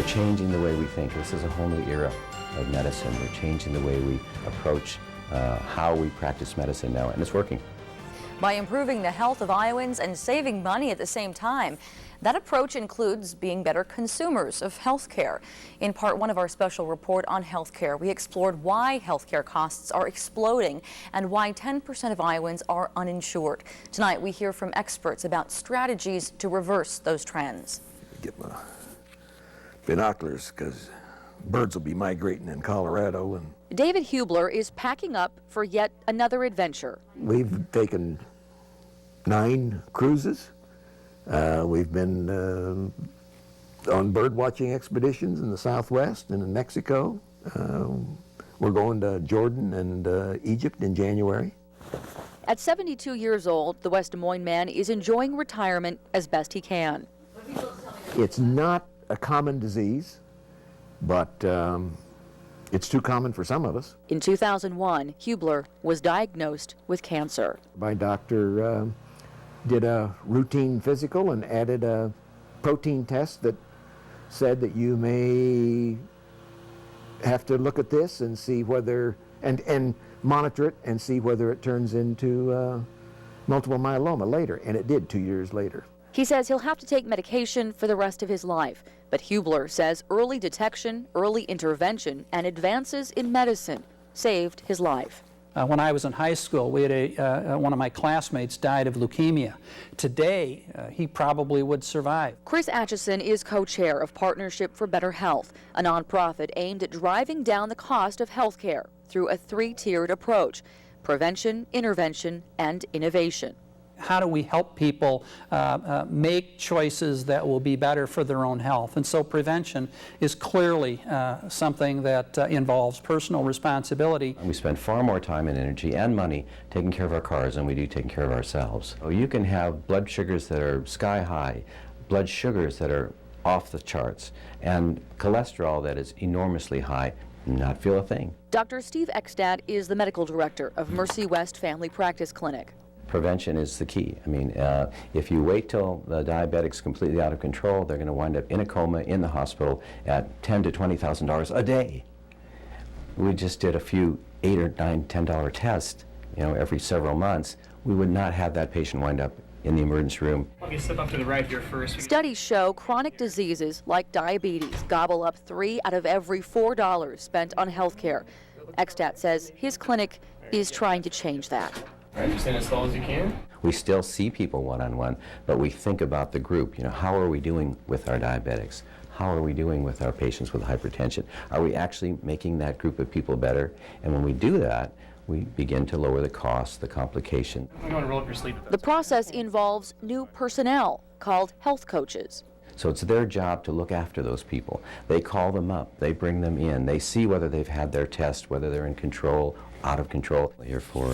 We're changing the way we think. This is a whole new era of medicine. We're changing the way we approach how we practice medicine now, and it's working. By improving the health of Iowans and saving money at the same time, that approach includes being better consumers of health care. In part one of our special report on health care, we explored why health care costs are exploding and why 10% of Iowans are uninsured. Tonight, we hear from experts about strategies to reverse those trends. Get my binoculars, because birds will be migrating in Colorado. And David Hubler is packing up for yet another adventure. we've taken 9 cruises. We've been on bird watching expeditions in the Southwest and in Mexico. We're going to Jordan and Egypt in January. At 72 years old, the West Des Moines man is enjoying retirement as best he can. It's not a common disease, but it's too common for some of us. In 2001, Hubler was diagnosed with cancer. My doctor did a routine physical and added a protein test that said that you may have to look at this and see whether, and monitor it and see whether it turns into multiple myeloma later, and it did 2 years later. He says he'll have to take medication for the rest of his life, but Hubler says early detection, early intervention, and advances in medicine saved his life. When I was in high school, we had one of my classmates died of leukemia. Today, he probably would survive. Chris Atchison is co-chair of Partnership for Better Health, a nonprofit aimed at driving down the cost of health care through a 3-tiered approach: prevention, intervention, and innovation. How do we help people make choices that will be better for their own health? And so prevention is clearly something that involves personal responsibility. We spend far more time and energy and money taking care of our cars than we do taking care of ourselves. So you can have blood sugars that are sky high, blood sugars that are off the charts, and cholesterol that is enormously high, and not feel a thing. Dr. Steve Ekstad is the medical director of Mercy West Family Practice Clinic. Prevention is the key. I mean, if you wait till the diabetic's completely out of control, they're going to wind up in a coma in the hospital at $10,000 to $20,000 a day. We just did a few $8 or $9, $10 tests, every several months. We would not have that patient wind up in the emergency room. Let me step up to the right here first. Studies show chronic diseases like diabetes gobble up 3 out of every $4 spent on health care. Ekstad says his clinic is trying to change that. All right, just stand as tall as you can. We still see people one-on-one, but we think about the group. How are we doing with our diabetics? How are we doing with our patients with hypertension? Are we actually making that group of people better? And when we do that, we begin to lower the cost, the complication. I'm going to roll up your sleeve. The process involves new personnel called health coaches. So it's their job to look after those people. They call them up, they bring them in, they see whether they've had their test, whether they're in control, out of control. Here for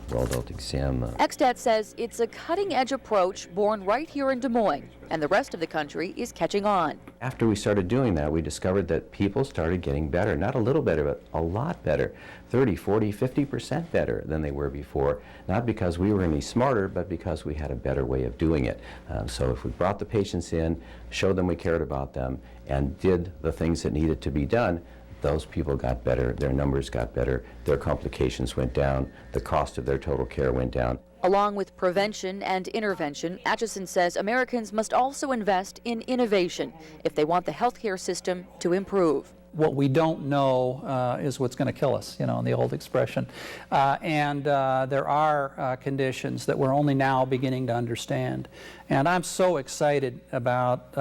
raw adult exam. Ekstad says it's a cutting-edge approach born right here in Des Moines, and the rest of the country is catching on. After we started doing that, we discovered that people started getting better, not a little better, but a lot better, 30, 40, 50% better than they were before, not because we were any smarter, but because we had a better way of doing it. So if we brought the patients in, showed them we cared about them, and did the things that needed to be done, those people got better, their numbers got better, their complications went down, the cost of their total care went down. Along with prevention and intervention, Atchison says Americans must also invest in innovation if they want the healthcare system to improve. What we don't know is what's going to kill us, in the old expression. And there are conditions that we're only now beginning to understand. And I'm so excited about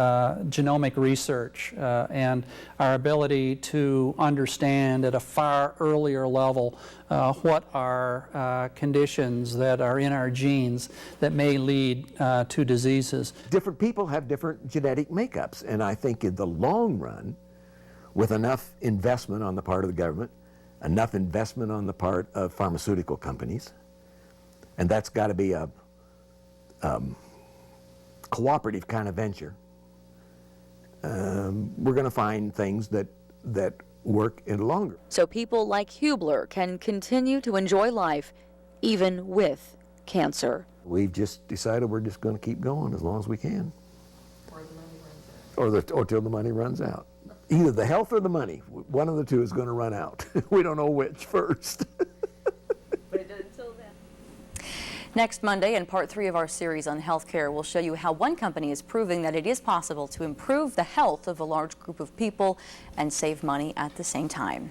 genomic research and our ability to understand at a far earlier level what are conditions that are in our genes that may lead to diseases. Different people have different genetic makeups, and I think in the long run, with enough investment on the part of the government, enough investment on the part of pharmaceutical companies, and that's got to be a cooperative kind of venture, we're going to find things that work in longer. So people like Hubler can continue to enjoy life even with cancer. We've just decided we're just going to keep going as long as we can. Or till the money runs out. either the health or the money. One of the two is going to run out. We don't know which first. Next Monday, in part 3 of our series on healthcare, we'll show you how one company is proving that it is possible to improve the health of a large group of people and save money at the same time.